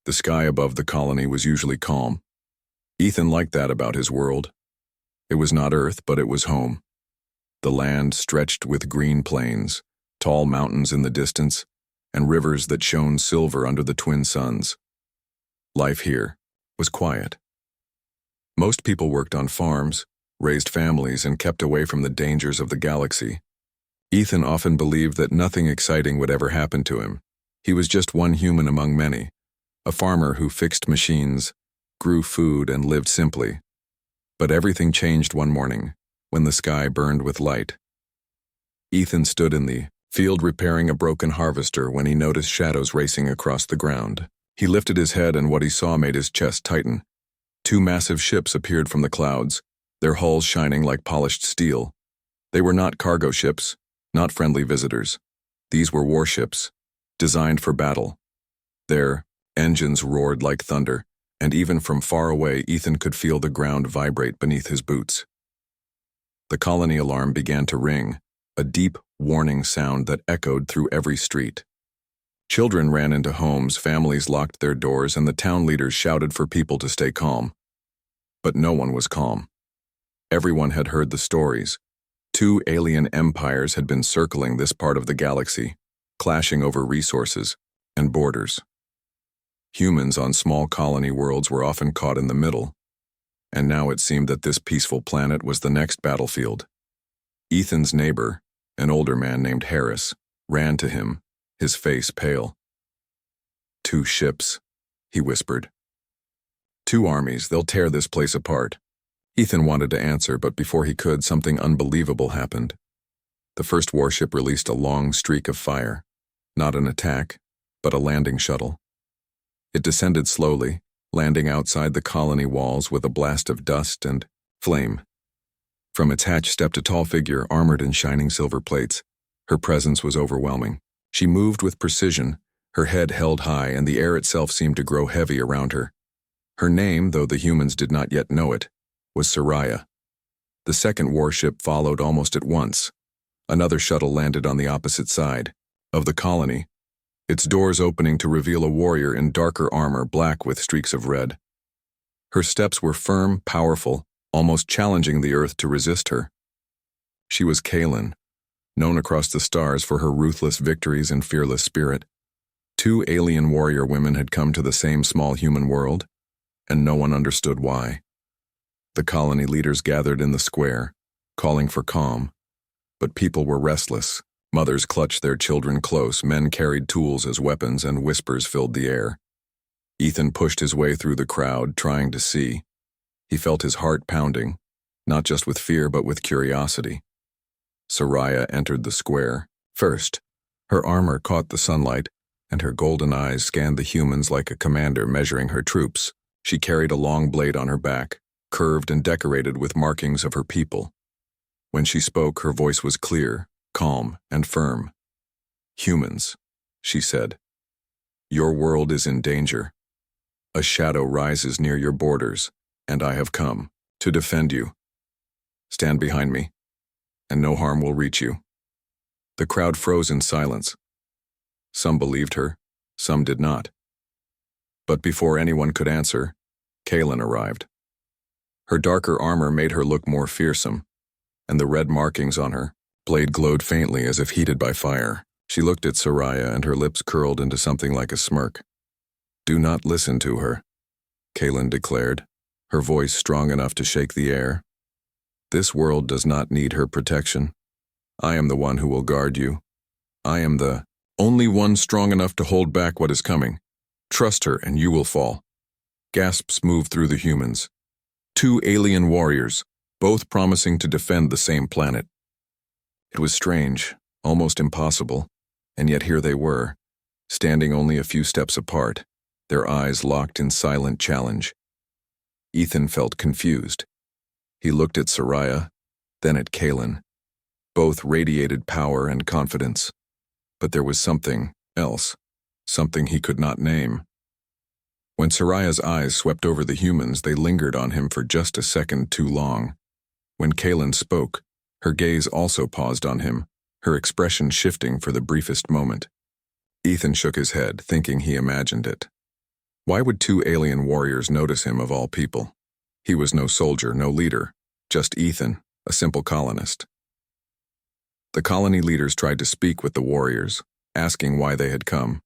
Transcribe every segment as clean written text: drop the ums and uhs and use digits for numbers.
The sky above the colony was usually calm. Ethan liked that about his world. It was not Earth, but it was home. The land stretched with green plains, tall mountains in the distance, and rivers that shone silver under the twin suns. Life here was quiet. Most people worked on farms, raised families, and kept away from the dangers of the galaxy. Ethan often believed that nothing exciting would ever happen to him. He was just one human among many, a farmer who fixed machines, grew food, and lived simply. But everything changed one morning, when the sky burned with light. Ethan stood in the field repairing a broken harvester when he noticed shadows racing across the ground. He lifted his head, and what he saw made his chest tighten. Two massive ships appeared from the clouds, their hulls shining like polished steel. They were not cargo ships, not friendly visitors. These were warships, designed for battle. Their engines roared like thunder, and even from far away Ethan could feel the ground vibrate beneath his boots. The colony alarm began to ring, a deep, warning sound that echoed through every street. Children ran into homes, families locked their doors, and the town leaders shouted for people to stay calm. But no one was calm. Everyone had heard the stories. Two alien empires had been circling this part of the galaxy, clashing over resources and borders. Humans on small colony worlds were often caught in the middle, and now it seemed that this peaceful planet was the next battlefield. Ethan's neighbor, an older man named Harris, ran to him, his face pale. "Two ships," he whispered. "Two armies, they'll tear this place apart." Ethan wanted to answer, but before he could, something unbelievable happened. The first warship released a long streak of fire, not an attack, but a landing shuttle. It descended slowly, landing outside the colony walls with a blast of dust and flame. From its hatch stepped a tall figure, armored in shining silver plates. Her presence was overwhelming. She moved with precision, her head held high, and the air itself seemed to grow heavy around her. Her name, though the humans did not yet know it, was Soraya. The second warship followed almost at once. Another shuttle landed on the opposite side of the colony, its doors opening to reveal a warrior in darker armor, black with streaks of red. Her steps were firm, powerful, almost challenging the earth to resist her. She was Kaylin, known across the stars for her ruthless victories and fearless spirit. Two alien warrior women had come to the same small human world, and no one understood why. The colony leaders gathered in the square, calling for calm, but people were restless. Mothers clutched their children close, men carried tools as weapons, and whispers filled the air. Ethan pushed his way through the crowd, trying to see. He felt his heart pounding, not just with fear but with curiosity. Soraya entered the square. First, her armor caught the sunlight, and her golden eyes scanned the humans like a commander measuring her troops. She carried a long blade on her back, curved and decorated with markings of her people. When she spoke, her voice was clear, calm, and firm. "Humans," she said, "your world is in danger. A shadow rises near your borders, and I have come to defend you. Stand behind me, and no harm will reach you." The crowd froze in silence. Some believed her, some did not. But before anyone could answer, Kaylin arrived. Her darker armor made her look more fearsome, and the red markings on her blade glowed faintly as if heated by fire. She looked at Soraya, and her lips curled into something like a smirk. "Do not listen to her," Kaylin declared, her voice strong enough to shake the air. "This world does not need her protection. I am the one who will guard you. I am the only one strong enough to hold back what is coming. Trust her and you will fall." Gasps moved through the humans. Two alien warriors, both promising to defend the same planet. It was strange, almost impossible, and yet here they were, standing only a few steps apart, their eyes locked in silent challenge. Ethan felt confused. He looked at Soraya, then at Kaylin. Both radiated power and confidence. But there was something else, something he could not name. When Soraya's eyes swept over the humans, they lingered on him for just a second too long. When Kaylin spoke, her gaze also paused on him, her expression shifting for the briefest moment. Ethan shook his head, thinking he imagined it. Why would two alien warriors notice him of all people? He was no soldier, no leader, just Ethan, a simple colonist. The colony leaders tried to speak with the warriors, asking why they had come.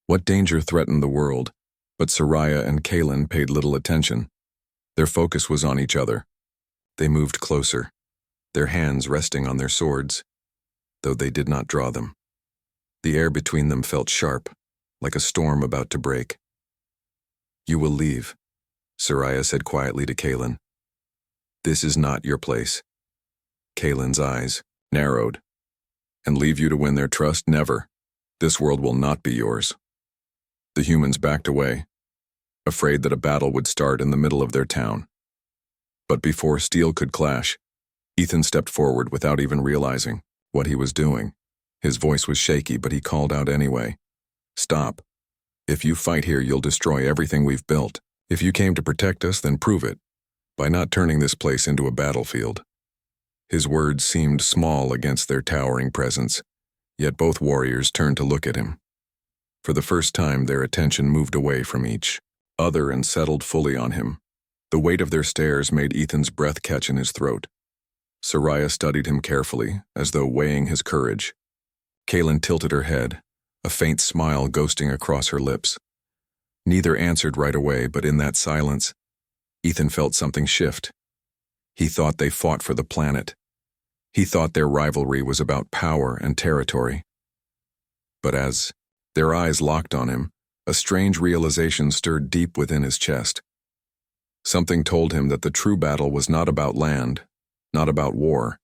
What danger threatened the world? But Soraya and Kaelin paid little attention. Their focus was on each other. They moved closer, their hands resting on their swords, though they did not draw them. The air between them felt sharp, like a storm about to break. "You will leave," Soraya said quietly to Kaelin. "This is not your place." Kaelin's eyes narrowed. "And leave you to win their trust? Never. This world will not be yours." The humans backed away, afraid that a battle would start in the middle of their town. But before steel could clash, Ethan stepped forward without even realizing what he was doing. His voice was shaky, but he called out anyway. "Stop. If you fight here, you'll destroy everything we've built. If you came to protect us, then prove it, by not turning this place into a battlefield." His words seemed small against their towering presence, yet both warriors turned to look at him. For the first time, their attention moved away from each other and settled fully on him. The weight of their stares made Ethan's breath catch in his throat. Soraya studied him carefully, as though weighing his courage. Kaelin tilted her head, a faint smile ghosting across her lips. Neither answered right away, but in that silence, Ethan felt something shift. He thought they fought for the planet. He thought their rivalry was about power and territory. But as their eyes locked on him, a strange realization stirred deep within his chest. Something told him that the true battle was not about land, not about war.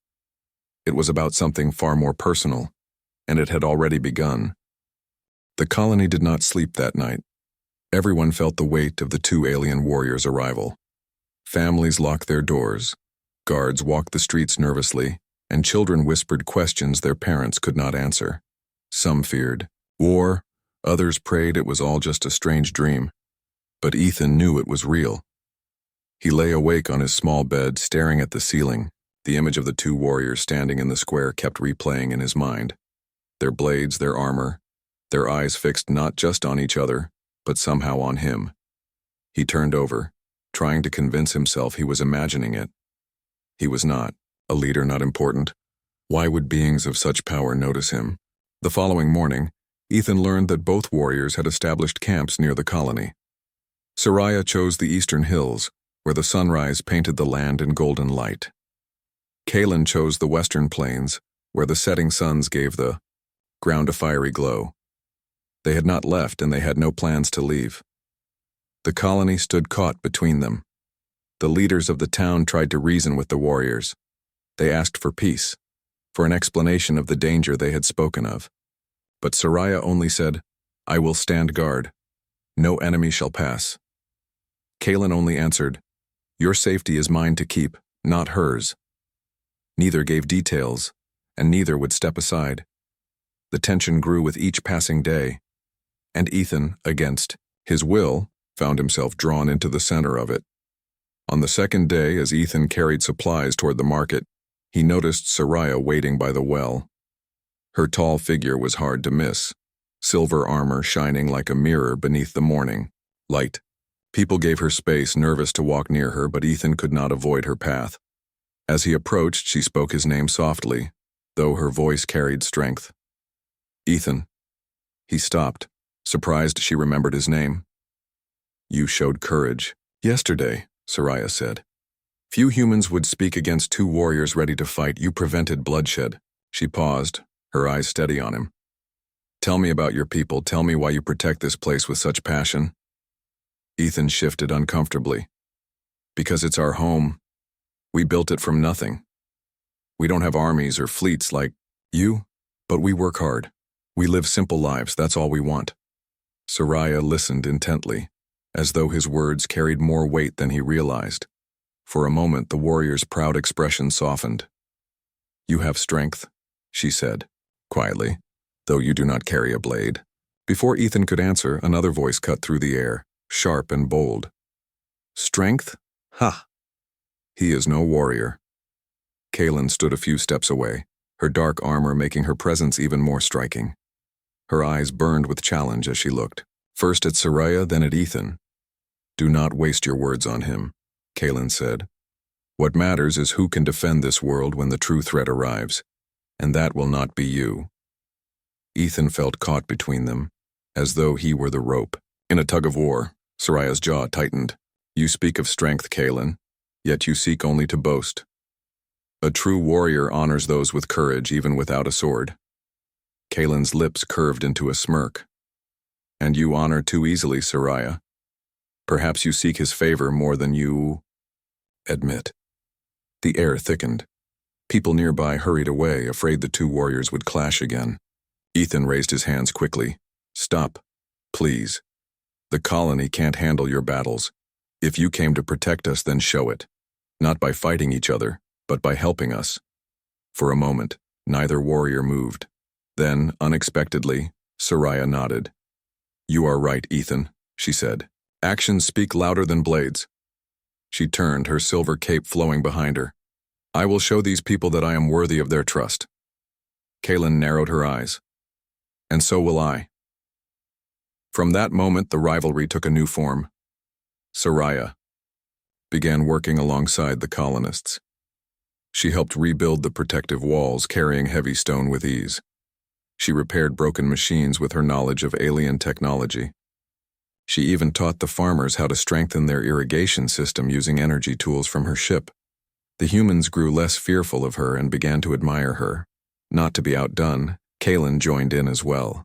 It was about something far more personal, and it had already begun. The colony did not sleep that night. Everyone felt the weight of the two alien warriors' arrival. Families locked their doors, guards walked the streets nervously, and children whispered questions their parents could not answer. Some feared war, others prayed it was all just a strange dream. But Ethan knew it was real. He lay awake on his small bed, staring at the ceiling. The image of the two warriors standing in the square kept replaying in his mind. Their blades, their armor, their eyes fixed not just on each other, but somehow on him. He turned over, trying to convince himself he was imagining it. He was not. A leader not important. Why would beings of such power notice him? The following morning, Ethan learned that both warriors had established camps near the colony. Soraya chose the eastern hills, where the sunrise painted the land in golden light. Kaelin chose the western plains, where the setting suns gave the ground a fiery glow. They had not left, and they had no plans to leave. The colony stood caught between them. The leaders of the town tried to reason with the warriors. They asked for peace, for an explanation of the danger they had spoken of. But Soraya only said, "I will stand guard. No enemy shall pass." Kaelin only answered, "Your safety is mine to keep, not hers." Neither gave details, and neither would step aside. The tension grew with each passing day, and Ethan, against his will, found himself drawn into the center of it. On the second day, as Ethan carried supplies toward the market, he noticed Soraya waiting by the well. Her tall figure was hard to miss, silver armor shining like a mirror beneath the morning light. People gave her space, nervous to walk near her, but Ethan could not avoid her path. As he approached, she spoke his name softly, though her voice carried strength. "Ethan." He stopped, surprised she remembered his name. "You showed courage." "Yesterday," Soraya said. "Few humans would speak against two warriors ready to fight. You prevented bloodshed." She paused, her eyes steady on him. "Tell me about your people. Tell me why you protect this place with such passion." Ethan shifted uncomfortably. "Because it's our home. We built it from nothing. We don't have armies or fleets like you, but we work hard. We live simple lives, that's all we want." Soraya listened intently, as though his words carried more weight than he realized. For a moment, the warrior's proud expression softened. "You have strength," she said, quietly, "though you do not carry a blade." Before Ethan could answer, another voice cut through the air, sharp and bold. "Strength? Ha! He is no warrior." Kaelin stood a few steps away, her dark armor making her presence even more striking. Her eyes burned with challenge as she looked. First at Soraya, then at Ethan. Do not waste your words on him, Kaelin said. What matters is who can defend this world when the true threat arrives, and that will not be you. Ethan felt caught between them, as though he were the rope. In a tug of war, Soraya's jaw tightened. You speak of strength, Kaelin, yet you seek only to boast. A true warrior honors those with courage even without a sword. Kaelin's lips curved into a smirk. And you honor too easily, Soraya. Perhaps you seek his favor more than you admit. The air thickened. People nearby hurried away, afraid the two warriors would clash again. Ethan raised his hands quickly. Stop, please. The colony can't handle your battles. If you came to protect us, then show it. Not by fighting each other, but by helping us. For a moment, neither warrior moved. Then, unexpectedly, Soraya nodded. You are right, Ethan, she said. Actions speak louder than blades. She turned, her silver cape flowing behind her. I will show these people that I am worthy of their trust. Kaelin narrowed her eyes. And so will I. From that moment, the rivalry took a new form. Soraya began working alongside the colonists. She helped rebuild the protective walls, carrying heavy stone with ease. She repaired broken machines with her knowledge of alien technology. She even taught the farmers how to strengthen their irrigation system using energy tools from her ship. The humans grew less fearful of her and began to admire her. Not to be outdone, Kaelin joined in as well.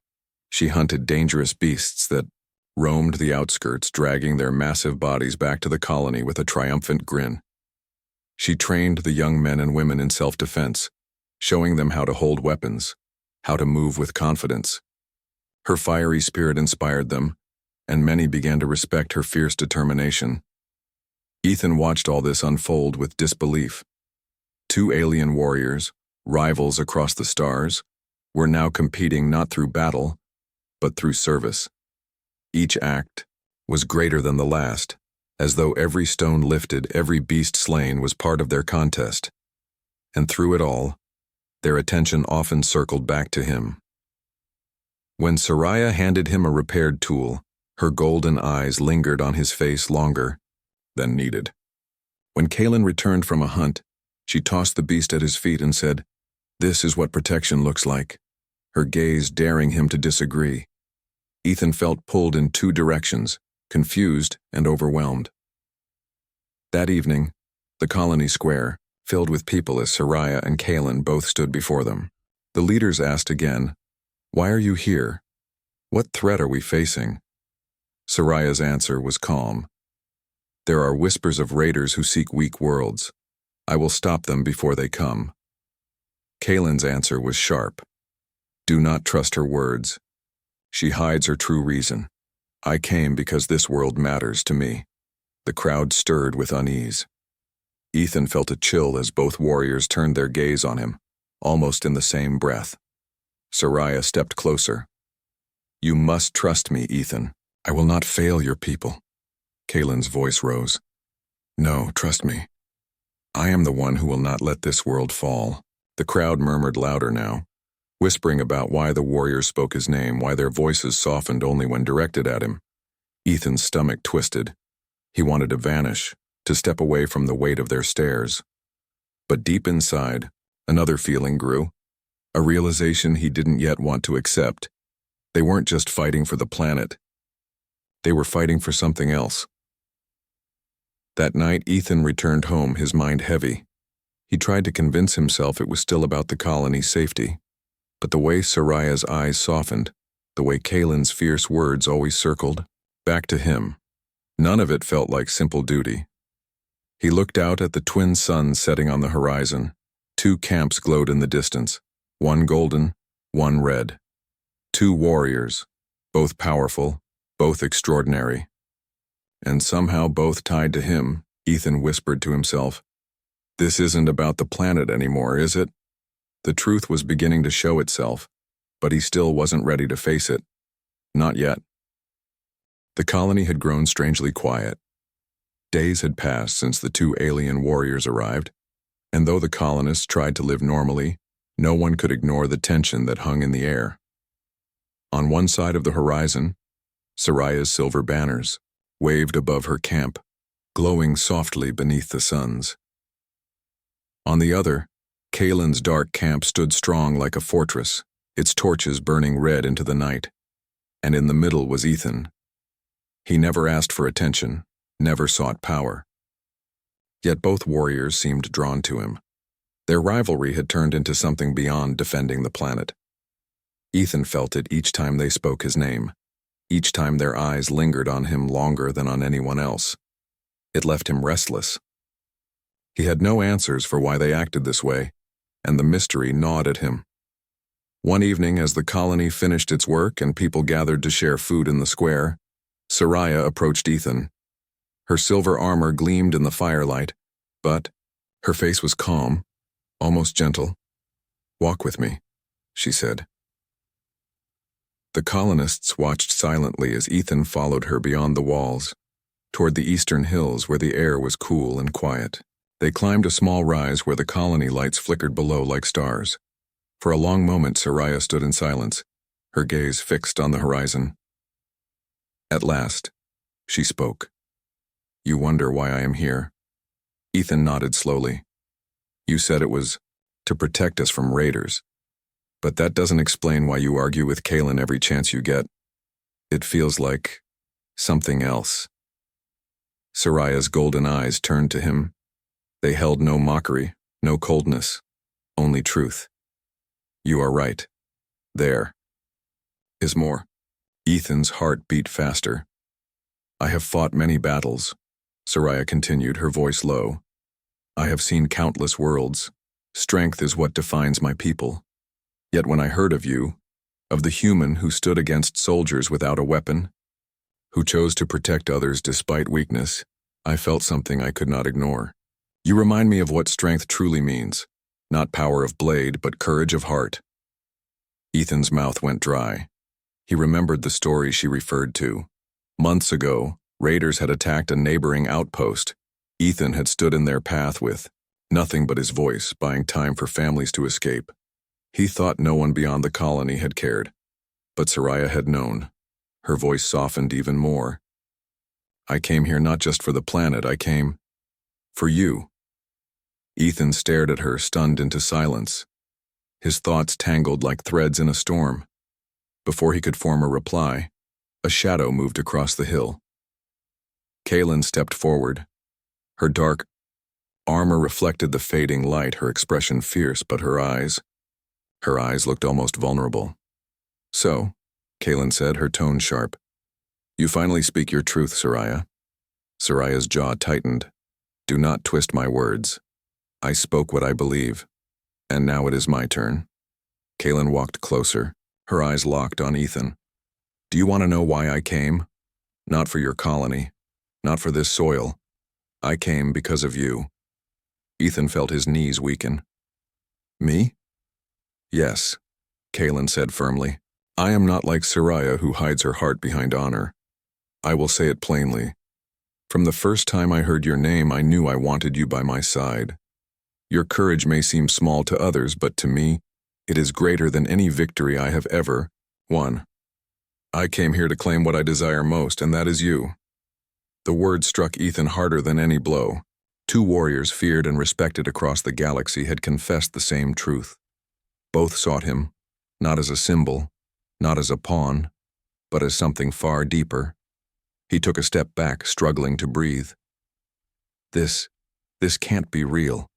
She hunted dangerous beasts that roamed the outskirts, dragging their massive bodies back to the colony with a triumphant grin. She trained the young men and women in self-defense, showing them how to hold weapons, how to move with confidence. Her fiery spirit inspired them, and many began to respect her fierce determination. Ethan watched all this unfold with disbelief. Two alien warriors, rivals across the stars, were now competing not through battle, but through service. Each act was greater than the last, as though every stone lifted, every beast slain was part of their contest. And through it all, their attention often circled back to him. When Soraya handed him a repaired tool, her golden eyes lingered on his face longer than needed. When Kaelin returned from a hunt, she tossed the beast at his feet and said, "This is what protection looks like," her gaze daring him to disagree. Ethan felt pulled in two directions, confused and overwhelmed. That evening, the colony square, filled with people as Soraya and Kaelin both stood before them. The leaders asked again, "Why are you here? What threat are we facing?" Soraya's answer was calm. "There are whispers of raiders who seek weak worlds. I will stop them before they come." Kaelin's answer was sharp. "Do not trust her words. She hides her true reason. I came because this world matters to me." The crowd stirred with unease. Ethan felt a chill as both warriors turned their gaze on him, almost in the same breath. Soraya stepped closer. "You must trust me, Ethan. I will not fail your people." Kaelin's voice rose. "No, trust me. I am the one who will not let this world fall." The crowd murmured louder now, whispering about why the warriors spoke his name, why their voices softened only when directed at him. Ethan's stomach twisted. He wanted to vanish, to step away from the weight of their stares. But deep inside, another feeling grew, a realization he didn't yet want to accept. They weren't just fighting for the planet. They were fighting for something else. That night, Ethan returned home, his mind heavy. He tried to convince himself it was still about the colony's safety. But the way Soraya's eyes softened, the way Kaelin's fierce words always circled back to him, none of it felt like simple duty. He looked out at the twin suns setting on the horizon. Two camps glowed in the distance, one golden, one red. Two warriors, both powerful, both extraordinary. And somehow both tied to him. Ethan whispered to himself, "This isn't about the planet anymore, is it?" The truth was beginning to show itself, but he still wasn't ready to face it. Not yet. The colony had grown strangely quiet. Days had passed since the two alien warriors arrived, and though the colonists tried to live normally, no one could ignore the tension that hung in the air. On one side of the horizon, Soraya's silver banners waved above her camp, glowing softly beneath the suns. On the other, Kalen's dark camp stood strong like a fortress, its torches burning red into the night. And in the middle was Ethan. He never asked for attention, never sought power. Yet both warriors seemed drawn to him. Their rivalry had turned into something beyond defending the planet. Ethan felt it each time they spoke his name, each time their eyes lingered on him longer than on anyone else. It left him restless. He had no answers for why they acted this way, and the mystery gnawed at him. One evening, as the colony finished its work and people gathered to share food in the square, Soraya approached Ethan. Her silver armor gleamed in the firelight, but her face was calm, almost gentle. "Walk with me," she said. The colonists watched silently as Ethan followed her beyond the walls, toward the eastern hills where the air was cool and quiet. They climbed a small rise where the colony lights flickered below like stars. For a long moment, Soraya stood in silence, her gaze fixed on the horizon. At last, she spoke. "You wonder why I am here?" Ethan nodded slowly. "You said it was to protect us from raiders. But that doesn't explain why you argue with Kalen every chance you get. It feels like something else." Soraya's golden eyes turned to him. They held no mockery, no coldness, only truth. "You are right. There is more." Ethan's heart beat faster. "I have fought many battles," Soraya continued, her voice low. "I have seen countless worlds. Strength is what defines my people. Yet when I heard of you, of the human who stood against soldiers without a weapon, who chose to protect others despite weakness, I felt something I could not ignore. You remind me of what strength truly means, not power of blade, but courage of heart." Ethan's mouth went dry. He remembered the story she referred to. Months ago, raiders had attacked a neighboring outpost. Ethan had stood in their path with nothing but his voice, buying time for families to escape. He thought no one beyond the colony had cared, but Soraya had known. Her voice softened even more. "I came here not just for the planet, I came for you." Ethan stared at her, stunned into silence. His thoughts tangled like threads in a storm. Before he could form a reply, a shadow moved across the hill. Kalen stepped forward. Her dark armor reflected the fading light, her expression fierce, but her eyes looked almost vulnerable. "So," Kalen said, her tone sharp, "you finally speak your truth, Soraya." Soraya's jaw tightened. "Do not twist my words. I spoke what I believe, and now it is my turn." Kalen walked closer, her eyes locked on Ethan. "Do you want to know why I came? Not for your colony, not for this soil. I came because of you." Ethan felt his knees weaken. "Me?" "Yes," Kalen said firmly. "I am not like Soraya, who hides her heart behind honor. I will say it plainly. From the first time I heard your name, I knew I wanted you by my side. Your courage may seem small to others, but to me, it is greater than any victory I have ever won. I came here to claim what I desire most, and that is you." The word struck Ethan harder than any blow. Two warriors feared and respected across the galaxy had confessed the same truth. Both sought him, not as a symbol, not as a pawn, but as something far deeper. He took a step back, struggling to breathe. This can't be real.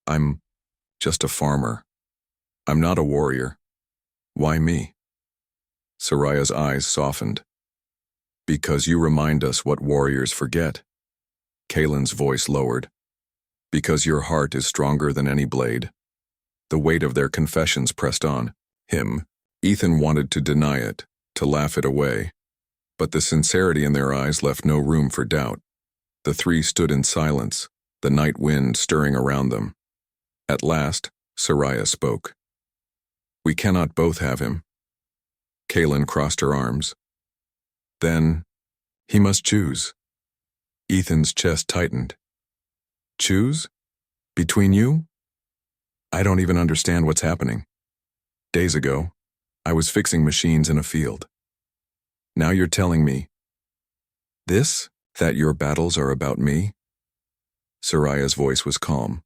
I'm just a farmer. I'm not a warrior. Why me?" Soraya's eyes softened. "Because you remind us what warriors forget." Kalen's voice lowered. "Because your heart is stronger than any blade." The weight of their confessions pressed on him. Ethan wanted to deny it, to laugh it away, but the sincerity in their eyes left no room for doubt. The three stood in silence, the night wind stirring around them. At last, Soraya spoke. "We cannot both have him." Kalen crossed her arms. "Then, he must choose." Ethan's chest tightened. "Choose? Between you? I don't even understand what's happening. Days ago, I was fixing machines in a field. Now you're telling me that your battles are about me? Soraya's voice was calm.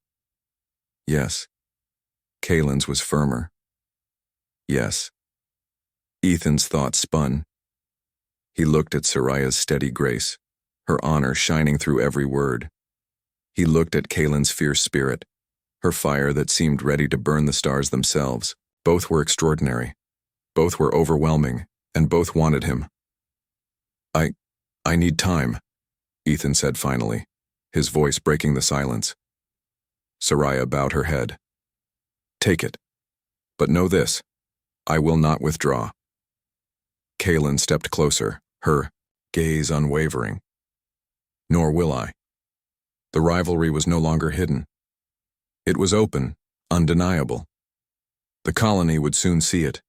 Yes. Kaelin's was firmer. Yes. Ethan's thoughts spun. He looked at Soraya's steady grace, her honor shining through every word. He looked at Kaelin's fierce spirit, her fire that seemed ready to burn the stars themselves. Both were extraordinary. Both were overwhelming, and both wanted him. I need time, Ethan said finally, his voice breaking the silence. Soraya bowed her head. Take it. But know this, I will not withdraw. Kaelin stepped closer, her gaze unwavering. Nor will I. The rivalry was no longer hidden. It was open, undeniable. The colony would soon see it,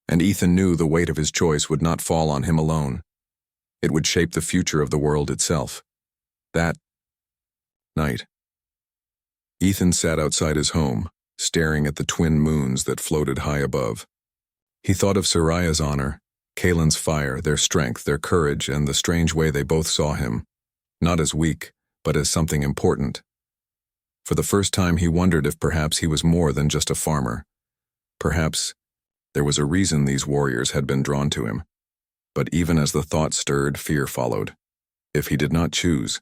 and Ethan knew the weight of his choice would not fall on him alone. It would shape the future of the world itself. That night, Ethan sat outside his home, staring at the twin moons that floated high above. He thought of Soraya's honor, Kaelin's fire, their strength, their courage, and the strange way they both saw him, not as weak, but as something important. For the first time he wondered if perhaps he was more than just a farmer. Perhaps there was a reason these warriors had been drawn to him. But even as the thought stirred, fear followed. If he did not choose,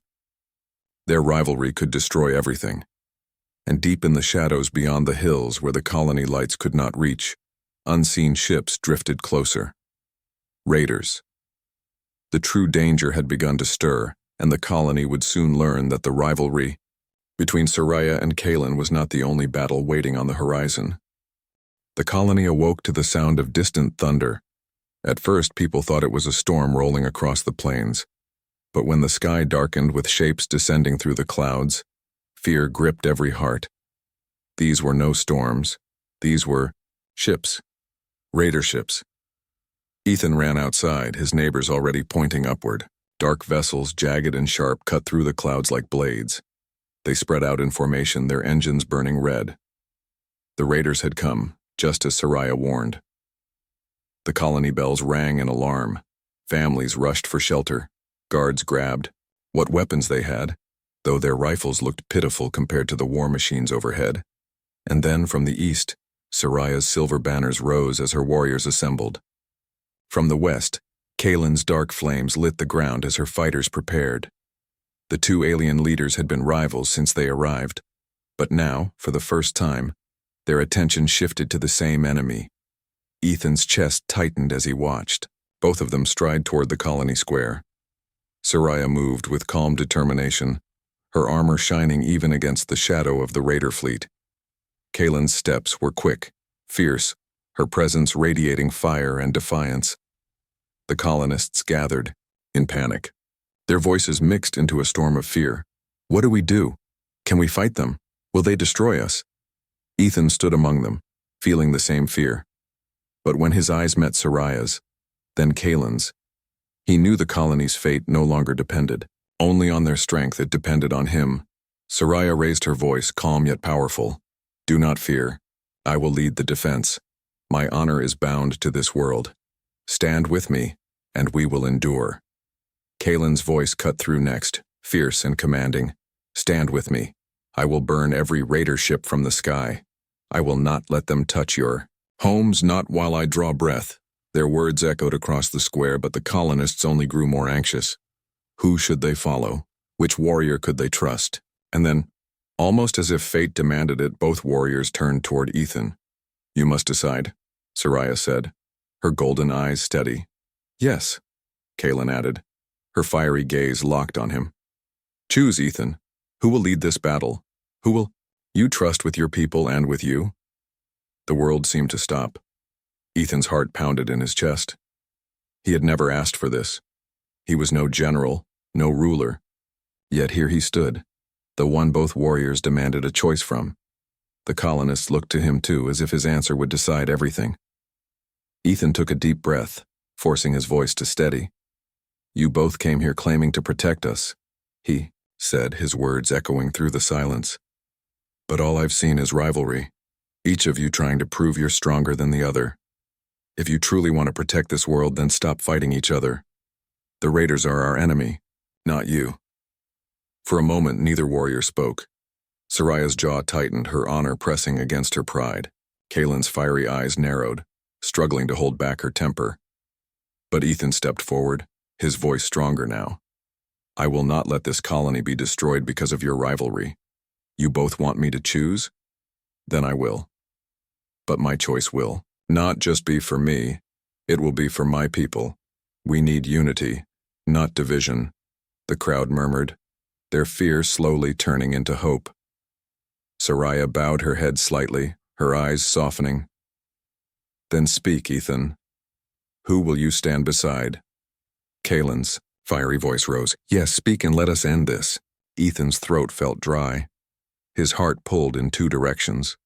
their rivalry could destroy everything. And deep in the shadows beyond the hills where the colony lights could not reach, unseen ships drifted closer. Raiders. The true danger had begun to stir, and the colony would soon learn that the rivalry between Soraya and Kaelin was not the only battle waiting on the horizon. The colony awoke to the sound of distant thunder. At first, people thought it was a storm rolling across the plains. But when the sky darkened with shapes descending through the clouds, fear gripped every heart. These were no storms. These were ships. Raider ships. Ethan ran outside, his neighbors already pointing upward. Dark vessels, jagged and sharp, cut through the clouds like blades. They spread out in formation, their engines burning red. The raiders had come, just as Soraya warned. The colony bells rang in alarm. Families rushed for shelter. Guards grabbed what weapons they had, though their rifles looked pitiful compared to the war machines overhead. And then from the east, Soraya's silver banners rose as her warriors assembled. From the west, Kaelin's dark flames lit the ground as her fighters prepared. The two alien leaders had been rivals since they arrived, but now, for the first time, their attention shifted to the same enemy. Ethan's chest tightened as he watched, both of them stride toward the colony square. Soraya moved with calm determination, her armor shining even against the shadow of the raider fleet. Kaelin's steps were quick, fierce, her presence radiating fire and defiance. The colonists gathered, in panic. Their voices mixed into a storm of fear. What do we do? Can we fight them? Will they destroy us? Ethan stood among them, feeling the same fear. But when his eyes met Soraya's, then Kaelin's, he knew the colony's fate no longer depended. Only on their strength it depended on him. Soraya raised her voice, calm yet powerful. Do not fear. I will lead the defense. My honor is bound to this world. Stand with me, and we will endure. Kaelin's voice cut through next, fierce and commanding. Stand with me. I will burn every raider ship from the sky. I will not let them touch your homes, not while I draw breath. Their words echoed across the square, but the colonists only grew more anxious. Who should they follow? Which warrior could they trust? And then, almost as if fate demanded it, both warriors turned toward Ethan. You must decide, Soraya said, her golden eyes steady. Yes, Kaelin added, her fiery gaze locked on him. Choose, Ethan. Who will lead this battle? Who will you trust with your people and with you? The world seemed to stop. Ethan's heart pounded in his chest. He had never asked for this. He was no general, no ruler. Yet here he stood, the one both warriors demanded a choice from. The colonists looked to him too, as if his answer would decide everything. Ethan took a deep breath, forcing his voice to steady. You both came here claiming to protect us, he said, his words echoing through the silence. But all I've seen is rivalry, each of you trying to prove you're stronger than the other. If you truly want to protect this world, then stop fighting each other. The raiders are our enemy, not you." For a moment, neither warrior spoke. Soraya's jaw tightened, her honor pressing against her pride. Kaylin's fiery eyes narrowed, struggling to hold back her temper. But Ethan stepped forward, his voice stronger now. "I will not let this colony be destroyed because of your rivalry. You both want me to choose? Then I will. But my choice will not just be for me, it will be for my people. We need unity, not division," the crowd murmured, their fear slowly turning into hope. Soraya bowed her head slightly, her eyes softening. "Then speak, Ethan. Who will you stand beside?" Kaylin's fiery voice rose. "Yes, speak and let us end this." Ethan's throat felt dry. His heart pulled in two directions.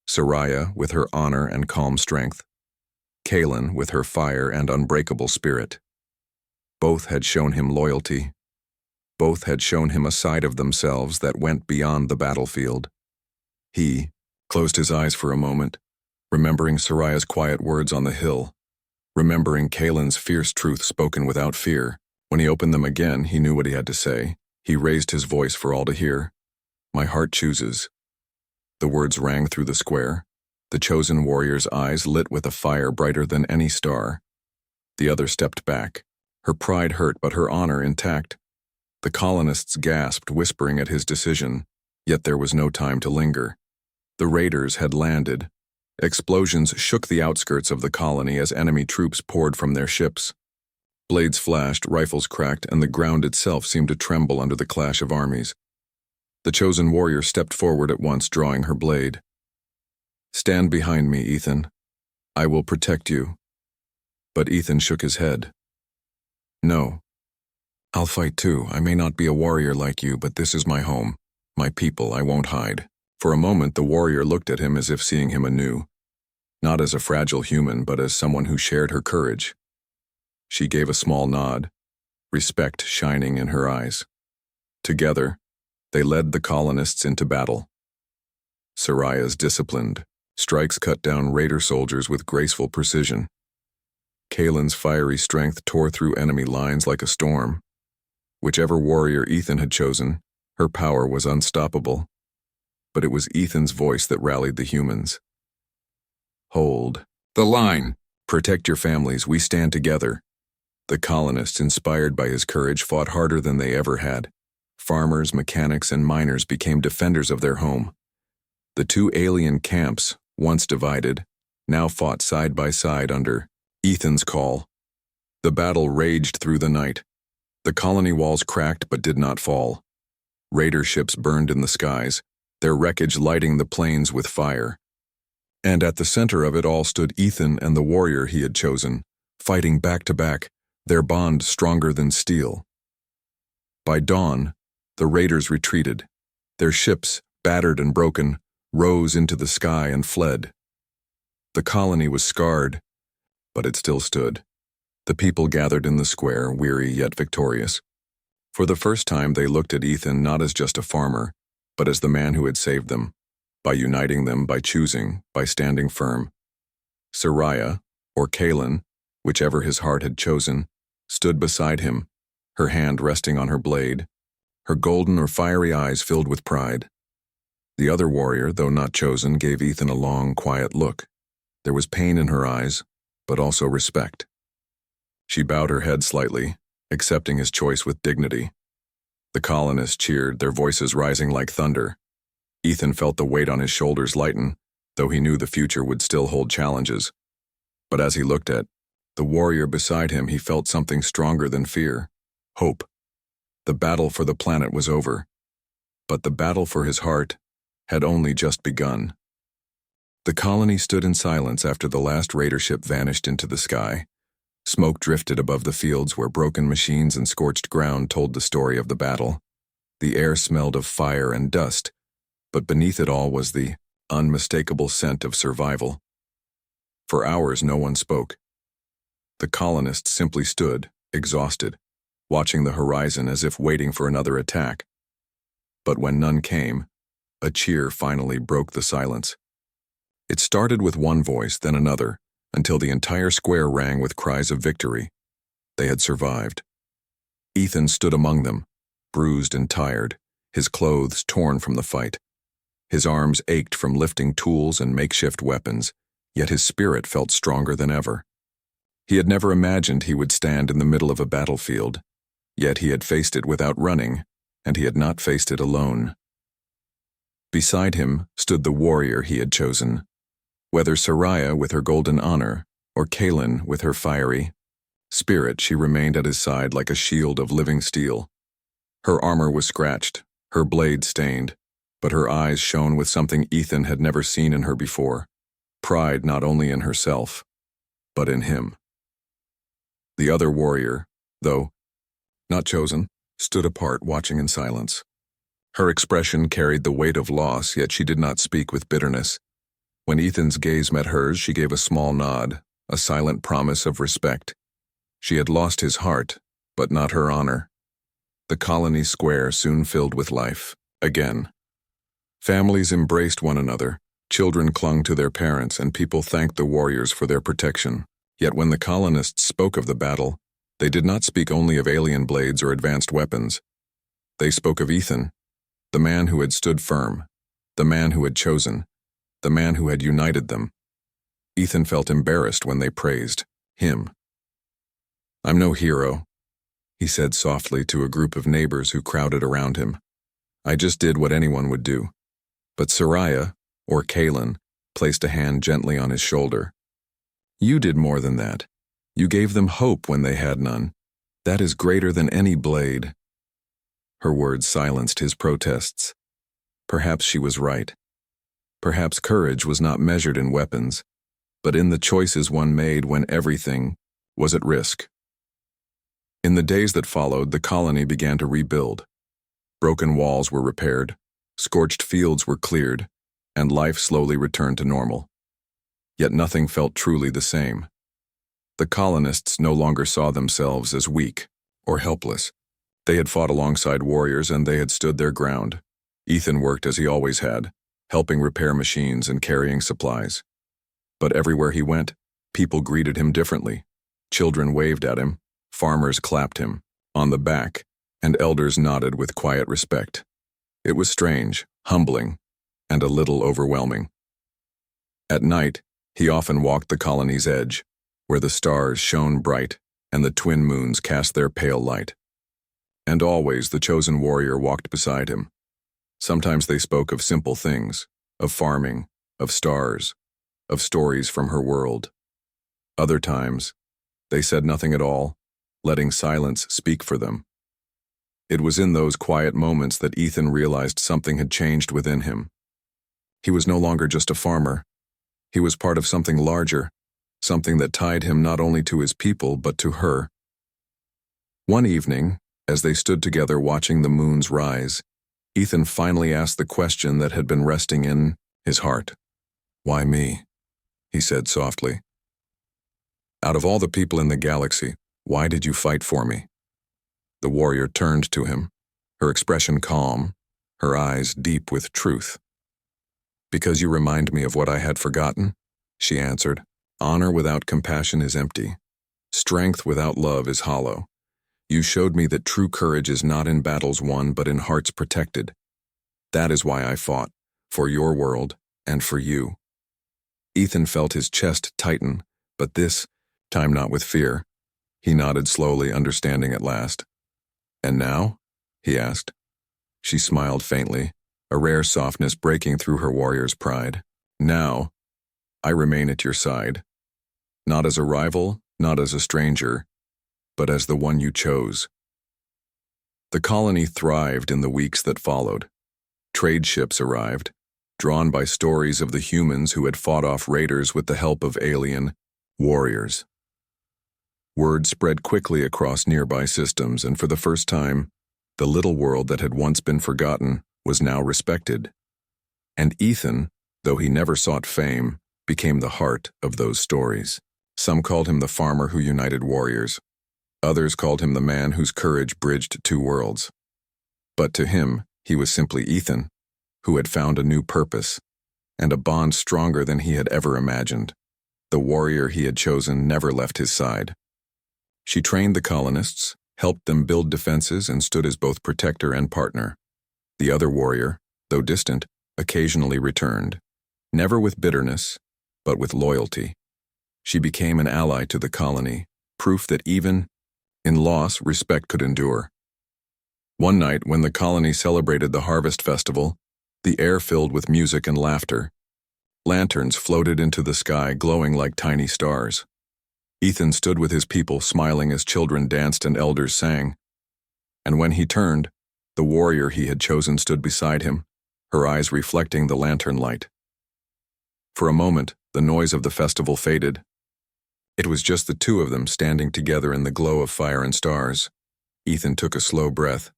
Soraya with her honor and calm strength. Kaylin with her fire and unbreakable spirit. Both had shown him loyalty. Both had shown him a side of themselves that went beyond the battlefield. He closed his eyes for a moment, remembering Soraya's quiet words on the hill, remembering Kaylin's fierce truth spoken without fear. When he opened them again, he knew what he had to say. He raised his voice for all to hear. "My heart chooses." The words rang through the square, the chosen warrior's eyes lit with a fire brighter than any star. The other stepped back, her pride hurt but her honor intact. The colonists gasped, whispering at his decision, yet there was no time to linger. The raiders had landed. Explosions shook the outskirts of the colony as enemy troops poured from their ships. Blades flashed, rifles cracked, and the ground itself seemed to tremble under the clash of armies. The chosen warrior stepped forward at once, drawing her blade. "Stand behind me, Ethan. I will protect you." But Ethan shook his head. "No. I'll fight too. I may not be a warrior like you, but this is my home, my people. I won't hide." For a moment, the warrior looked at him as if seeing him anew, not as a fragile human, but as someone who shared her courage. She gave a small nod, respect shining in her eyes. Together, they led the colonists into battle. Soraya's disciplined strikes cut down raider soldiers with graceful precision. Kaylin's fiery strength tore through enemy lines like a storm. Whichever warrior Ethan had chosen, her power was unstoppable. But it was Ethan's voice that rallied the humans. "Hold the line. Protect your families. We stand together." The colonists, inspired by his courage, fought harder than they ever had. Farmers, mechanics, and miners became defenders of their home. The two alien camps, once divided, now fought side by side under Ethan's call. The battle raged through the night. The colony walls cracked but did not fall. Raider ships burned in the skies, their wreckage lighting the plains with fire. And at the center of it all stood Ethan and the warrior he had chosen, fighting back to back, their bond stronger than steel. By dawn, the raiders retreated. Their ships, battered and broken, rose into the sky and fled. The colony was scarred, but it still stood. The people gathered in the square, weary yet victorious. For the first time, they looked at Ethan not as just a farmer, but as the man who had saved them, by uniting them, by choosing, by standing firm. Soraya, or Kaylin, whichever his heart had chosen, stood beside him, her hand resting on her blade, her golden or fiery eyes filled with pride. The other warrior, though not chosen, gave Ethan a long, quiet look. There was pain in her eyes, but also respect. She bowed her head slightly, accepting his choice with dignity. The colonists cheered, their voices rising like thunder. Ethan felt the weight on his shoulders lighten, though he knew the future would still hold challenges. But as he looked at the warrior beside him, he felt something stronger than fear: hope. The battle for the planet was over, but the battle for his heart had only just begun. The colony stood in silence after the last raider ship vanished into the sky. Smoke drifted above the fields where broken machines and scorched ground told the story of the battle. The air smelled of fire and dust, but beneath it all was the unmistakable scent of survival. For hours, no one spoke. The colonists simply stood, exhausted, watching the horizon as if waiting for another attack. But when none came, a cheer finally broke the silence. It started with one voice, then another, until the entire square rang with cries of victory. They had survived. Ethan stood among them, bruised and tired, his clothes torn from the fight. His arms ached from lifting tools and makeshift weapons, yet his spirit felt stronger than ever. He had never imagined he would stand in the middle of a battlefield, yet he had faced it without running, and he had not faced it alone. Beside him stood the warrior he had chosen. Whether Soraya with her golden honor, or Kaelin with her fiery spirit, she remained at his side like a shield of living steel. Her armor was scratched, her blade stained, but her eyes shone with something Ethan had never seen in her before, pride not only in herself, but in him. The other warrior, though not chosen, stood apart, watching in silence. Her expression carried the weight of loss, yet she did not speak with bitterness. When Ethan's gaze met hers, she gave a small nod, a silent promise of respect. She had lost his heart, but not her honor. The colony square soon filled with life, again. Families embraced one another, children clung to their parents, and people thanked the warriors for their protection. Yet when the colonists spoke of the battle, they did not speak only of alien blades or advanced weapons. They spoke of Ethan, the man who had stood firm, the man who had chosen, the man who had united them. Ethan felt embarrassed when they praised him. "I'm no hero," he said softly to a group of neighbors who crowded around him. "I just did what anyone would do." But Soraya, or Kaelin, placed a hand gently on his shoulder. "You did more than that. You gave them hope when they had none. That is greater than any blade." Her words silenced his protests. Perhaps she was right. Perhaps courage was not measured in weapons, but in the choices one made when everything was at risk. In the days that followed, the colony began to rebuild. Broken walls were repaired, scorched fields were cleared, and life slowly returned to normal. Yet nothing felt truly the same. The colonists no longer saw themselves as weak or helpless. They had fought alongside warriors and they had stood their ground. Ethan worked as he always had, helping repair machines and carrying supplies. But everywhere he went, people greeted him differently. Children waved at him, farmers clapped him on the back, and elders nodded with quiet respect. It was strange, humbling, and a little overwhelming. At night, he often walked the colony's edge, where the stars shone bright and the twin moons cast their pale light. And always the chosen warrior walked beside him. Sometimes they spoke of simple things, of farming, of stars, of stories from her world. Other times, they said nothing at all, letting silence speak for them. It was in those quiet moments that Ethan realized something had changed within him. He was no longer just a farmer. He was part of something larger, something that tied him not only to his people but to her. One evening, as they stood together watching the moons rise, Ethan finally asked the question that had been resting in his heart. "Why me?" he said softly. "Out of all the people in the galaxy, why did you fight for me?" The warrior turned to him, her expression calm, her eyes deep with truth. "Because you remind me of what I had forgotten," she answered. "Honor without compassion is empty. Strength without love is hollow. You showed me that true courage is not in battles won but in hearts protected. That is why I fought, for your world and for you." Ethan felt his chest tighten, but this time not with fear. He nodded slowly, understanding at last. "And now?" he asked. She smiled faintly, a rare softness breaking through her warrior's pride. "Now, I remain at your side. Not as a rival, not as a stranger, but as the one you chose." The colony thrived in the weeks that followed. Trade ships arrived, drawn by stories of the humans who had fought off raiders with the help of alien warriors. Word spread quickly across nearby systems, and for the first time, the little world that had once been forgotten was now respected. And Ethan, though he never sought fame, became the heart of those stories. Some called him the farmer who united warriors. Others called him the man whose courage bridged two worlds. But to him, he was simply Ethan, who had found a new purpose, and a bond stronger than he had ever imagined. The warrior he had chosen never left his side. She trained the colonists, helped them build defenses, and stood as both protector and partner. The other warrior, though distant, occasionally returned, never with bitterness, but with loyalty. She became an ally to the colony, proof that even in loss, respect could endure. One night, when the colony celebrated the harvest festival, the air filled with music and laughter. Lanterns floated into the sky, glowing like tiny stars. Ethan stood with his people, smiling as children danced and elders sang. And when he turned, the warrior he had chosen stood beside him, her eyes reflecting the lantern light. For a moment, the noise of the festival faded. It was just the two of them standing together in the glow of fire and stars. Ethan took a slow breath.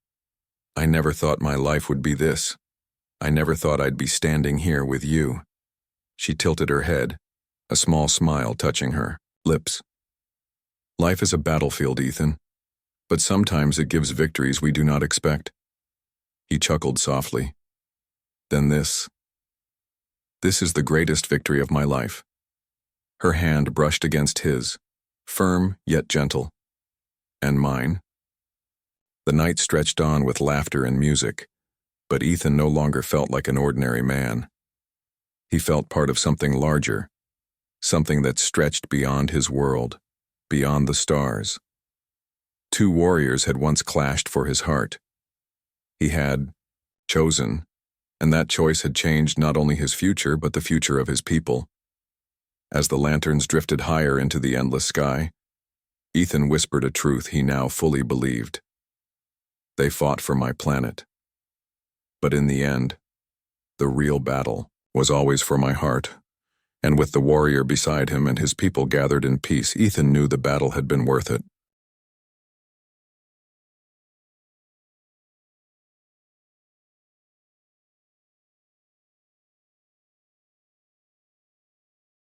I never thought my life would be this. I never thought I'd be standing here with you. She tilted her head, a small smile touching her lips. Life is a battlefield, Ethan, but sometimes it gives victories we do not expect. He chuckled softly. Then this is the greatest victory of my life. Her hand brushed against his, firm yet gentle. And mine? The night stretched on with laughter and music, but Ethan no longer felt like an ordinary man. He felt part of something larger, something that stretched beyond his world, beyond the stars. Two warriors had once clashed for his heart. He had chosen, and that choice had changed not only his future but the future of his people. As the lanterns drifted higher into the endless sky, Ethan whispered a truth he now fully believed. They fought for my planet. But in the end, the real battle was always for my heart, and with the warrior beside him and his people gathered in peace, Ethan knew the battle had been worth it.